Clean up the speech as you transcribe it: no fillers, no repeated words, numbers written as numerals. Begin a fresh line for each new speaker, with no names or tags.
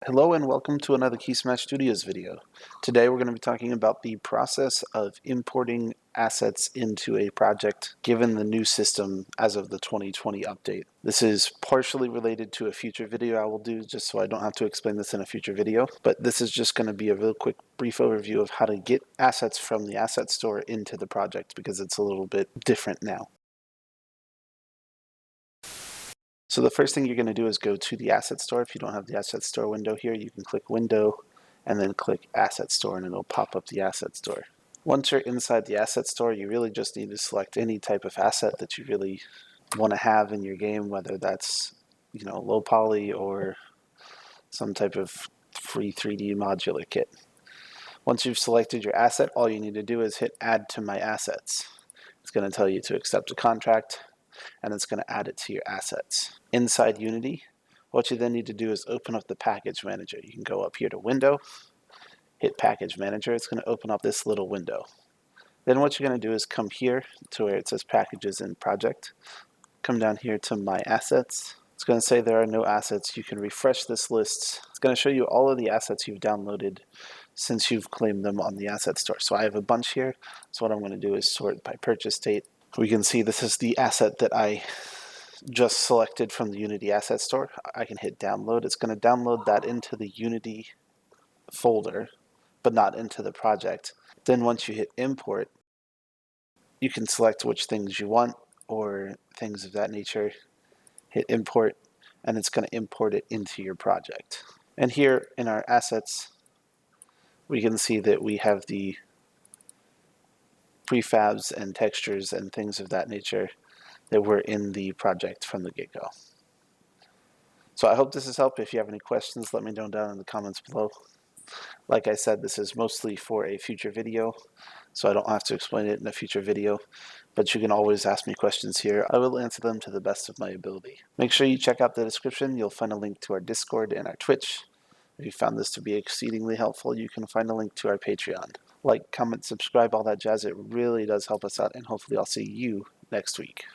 Hello and welcome to another Keysmash Studios video. Today we're going to be talking about the process of importing assets into a project given the new system as of the 2020 update. This is partially related to a future video I will do just so I don't have to explain this in a future video, but this is just going to be a real quick brief overview of how to get assets from the asset store into the project because it's a little bit different now. So the first thing you're going to do is go to the asset store. If you don't have the asset store window here, you can click window and then click asset store and it'll pop up the asset store. Once you're inside the asset store, you really just need to select any type of asset that you really want to have in your game, whether that's, low poly or some type of free 3D modular kit. Once you've selected your asset, all you need to do is hit add to my assets. It's going to tell you to accept a contract, and it's going to add it to your assets. Inside Unity, what you then need to do is open up the package manager. You can go up here to window, hit package manager. It's going to open up this little window. Then what you're going to do is come here to where it says packages in project. Come down here to my assets. It's going to say there are no assets. You can refresh this list. It's going to show you all of the assets you've downloaded since you've claimed them on the asset store. So I have a bunch here. So what I'm going to do is sort by purchase date. We can see this is the asset that I just selected from the Unity asset store. I can hit download. It's going to download that into the Unity folder, but not into the project. Then once you hit import, you can select which things you want or things of that nature. Hit import, and it's going to import it into your project. And here in our assets, we can see that we have the prefabs and textures and things of that nature that were in the project from the get-go. So I hope this has helped. If you have any questions, let me know down in the comments below. Like I said, this is mostly for a future video, so I don't have to explain it in a future video, but you can always ask me questions here. I will answer them to the best of my ability. Make sure you check out the description. You'll find a link to our Discord and our Twitch. If you found this to be exceedingly helpful, you can find a link to our Patreon. Like, comment, subscribe, all that jazz. It really does help us out, and hopefully I'll see you next week.